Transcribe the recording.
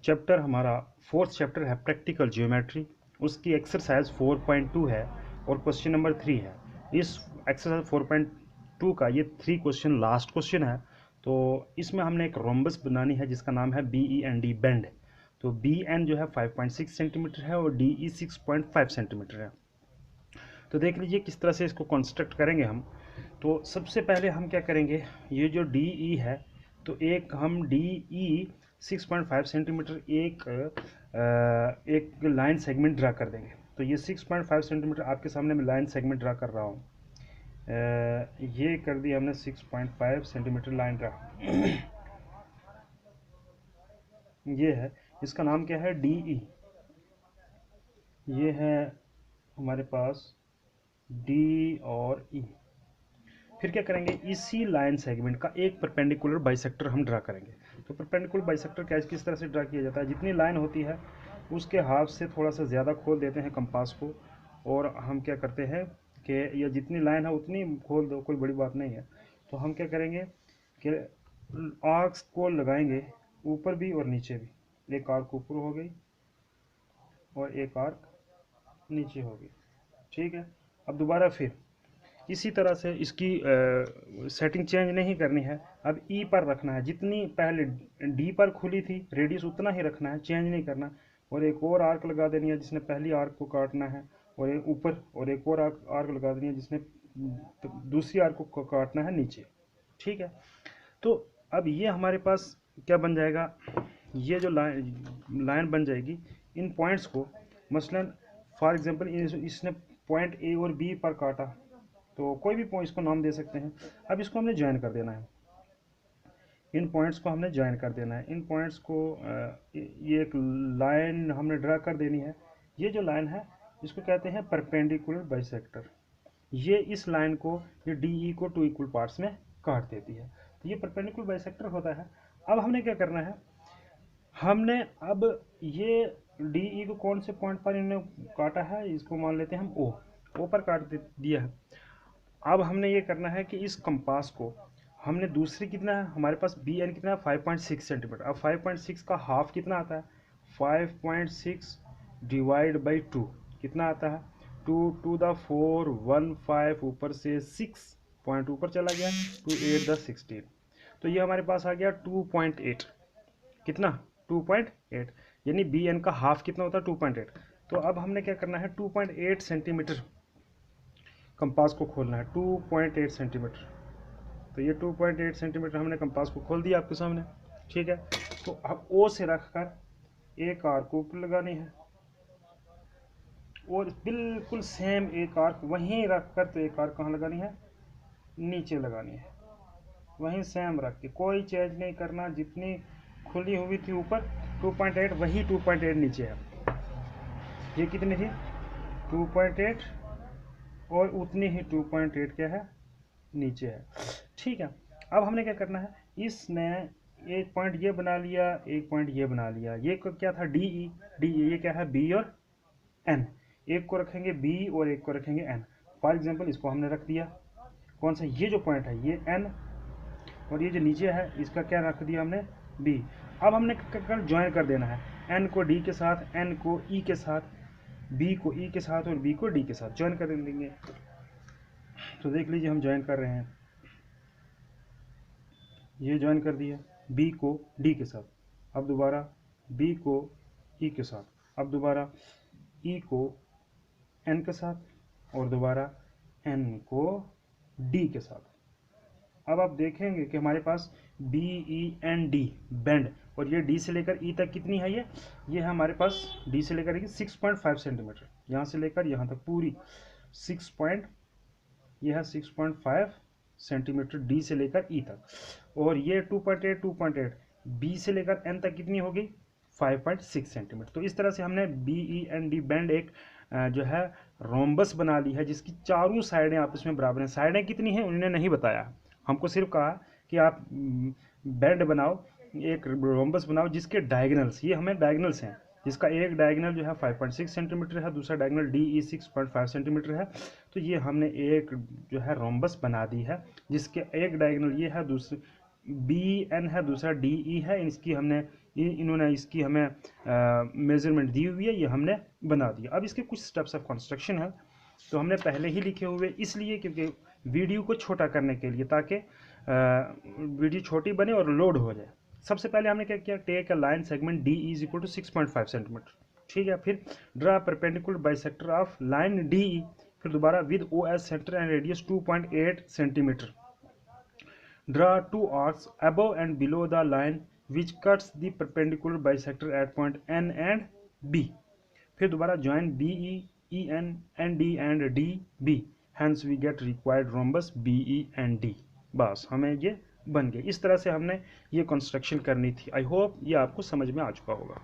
Chapter हमारा fourth chapter है practical geometry. उसकी एक्सरसाइज 4.2 है और क्वेश्चन नंबर 3 है। इस एक्सरसाइज 4.2 का ये 3 क्वेश्चन लास्ट क्वेश्चन है। तो इसमें हमने एक रोम्बस बनानी है जिसका नाम है BEND बेंड। तो BN जो है 5.6 सेंटीमीटर है और DE 6.5 सेंटीमीटर है। तो देख लीजिए किस तरह से इसको कंस्ट्रक्ट करेंगे हम। तो सबसे पहले हम क्या करेंगे, ये जो DE है तो एक हम DE 6.5 सेंटीमीटर एक लाइन सेगमेंट ड्रा कर देंगे। तो ये 6.5 सेंटीमीटर आपके सामने मैं लाइन सेगमेंट ड्रा कर रहा हूँ। ये कर दिया हमने 6.5 सेंटीमीटर लाइन ड्रा। ये है, इसका नाम क्या है, DE। ये है हमारे पास D और E। फिर क्या करेंगे, इसी लाइन सेगमेंट का एक परपेंडिकुलर बाइसेक्टर हम ड्रा करेंगे। तो परपेंडिकुलर बाइसेक्टर किस तरह से ड्रा किया जाता है, जितनी लाइन होती है उसके हाफ से थोड़ा सा ज़्यादा खोल देते हैं कंपास को, और हम क्या करते हैं कि या जितनी लाइन है उतनी खोल दो, कोई बड़ी बात नहीं है। तो हम क्या करेंगे कि आर्क्स को लगाएंगे ऊपर भी और नीचे भी। एक आर्क ऊपर हो गई और एक आर्क नीचे हो गई, ठीक है। अब दोबारा फिर इसी तरह से इसकी सेटिंग चेंज नहीं करनी है। अब ई पर रखना है, जितनी पहले डी पर खुली थी रेडियस उतना ही रखना है, चेंज नहीं करना। और एक और आर्क लगा देनी है जिसने पहली आर्क को काटना है, और एक ऊपर, और एक और आर्क लगा देनी है जिसने दूसरी आर्क को काटना है नीचे, ठीक है। तो अब ये हमारे पास क्या बन जाएगा, ये जो लाइन बन जाएगी इन पॉइंट्स को, मसलन फॉर एग्जांपल इसने पॉइंट ए और बी पर काटा, तो कोई भी पॉइंट इसको नाम दे सकते हैं। अब इसको हमने ज्वाइन कर देना है, इन पॉइंट्स को हमने ज्वाइन कर देना है। इन पॉइंट्स को ये एक लाइन हमने ड्रा कर देनी है। ये जो लाइन है इसको कहते हैं परपेंडिकुलर बाइसेक्टर। ये इस लाइन को, ये DE को 2 इक्वल पार्ट्स में काट देती है। तो ये परपेंडिकुलर बाइसेक्टर होता है। अब हमने क्या करना है, हमने अब ये DE को कौन से पॉइंट पर इन्होंने काटा है, इसको मान लेते हैं हम O पर काट दिया है। अब हमने ये करना है कि इस कंपास को हमने दूसरी, कितना है हमारे पास BN कितना है 5.6 सेंटीमीटर। अब 5.6 का हाफ कितना आता है, 5.6 डिवाइड बाई 2 कितना आता है, 2 टू द 4 1 5 ऊपर से 6 पॉइंट ऊपर चला गया, 2 8 10 16। तो ये हमारे पास आ गया 2.8, कितना 2.8, यानी BN का हाफ कितना होता है 2.8। तो अब हमने क्या करना है, 2.8 सेंटीमीटर कंपास को खोलना है, 2.8 सेंटीमीटर। तो ये 2.8 सेंटीमीटर हमने कंपास को खोल दिया आपके सामने, ठीक है। तो अब O से रखकर एक आर्क ऊपर लगानी है, और बिल्कुल सेम एक आर्क वहीं रखकर, तो एक आर्क कहाँ लगानी है, नीचे लगानी है। वहीं सेम रख के, कोई चेंज नहीं करना। जितनी खुली हुई थी ऊपर 2.8, वही 2.8 नीचे है। ये कितनी थी 2.8, और उतनी ही 2.8 क्या है, नीचे है, ठीक है। अब हमने क्या करना है, इसने एक पॉइंट ये बना लिया, एक पॉइंट ये बना लिया। ये क्या था, DE, ये क्या है, B और N। एक को रखेंगे B और एक को रखेंगे N। फॉर एग्जांपल इसको हमने रख दिया, कौन सा, ये जो पॉइंट है ये N, और ये जो नीचे है इसका क्या रख दिया हमने, B। अब हमने ज्वाइन कर देना है, N को D के साथ, N को E के साथ, B को E के साथ, और B को D के साथ ज्वाइन कर देंगे। तो देख लीजिए हम ज्वाइन कर रहे हैं, ये ज्वाइन कर दिया B को D के साथ, अब दोबारा B को E के साथ, अब दोबारा E को N के साथ, और दोबारा N को D के साथ। अब आप देखेंगे कि हमारे पास BEND बेंड, और ये D से लेकर E तक कितनी है, ये है हमारे पास D से लेकर 6.5 सेंटीमीटर, यहाँ से लेकर यहाँ तक पूरी 6.5 सेंटीमीटर D से लेकर E तक। और ये 2.8 B से लेकर N तक कितनी होगी, 5.6 सेंटीमीटर। तो इस तरह से हमने BEND बेंड एक जो है रोम्बस बना ली है, जिसकी चारों साइडें आपस में बराबर हैं। साइडें कितनी हैं उन्होंने नहीं बताया, हमको सिर्फ कहा कि आप बेंड बनाओ, एक रोम्बस बनाओ जिसके डायगनल्स, ये हमें डायगनल्स हैं, जिसका एक डायगनल जो है 5.6 सेंटीमीटर है, दूसरा डायगनल DE 6.5 सेंटीमीटर है। तो ये हमने एक जो है रोम्बस बना दी है, जिसके एक डायगनल ये है, दूसरे BN है, दूसरा DE है। इसकी हमने इन्होंने इसकी हमें मेजरमेंट दी हुई है, ये हमने बना दिया। अब इसके कुछ स्टेप्स ऑफ कंस्ट्रक्शन है तो हमने पहले ही लिखे हुए, इसलिए क्योंकि वीडियो को छोटा करने के लिए, ताकि वीडियो छोटी बने और लोड हो जाए। सबसे पहले हमने क्या किया, take a line segment DE is equal to 6.5 centimetre, ठीक है। फिर draw perpendicular bisector of line DE, फिर दोबारा with OS centre and radius 2.8 centimetre. Draw 2 arcs above and below the line which cuts the perpendicular bisector at point N and B। फिर दोबारा join BE, EN, ND and DB, hence we get required rhombus BE and D। बस हमें ये बन गए। इस तरह से हमने ये कंस्ट्रक्शन करनी थी। आई होप ये आपको समझ में आ चुका होगा।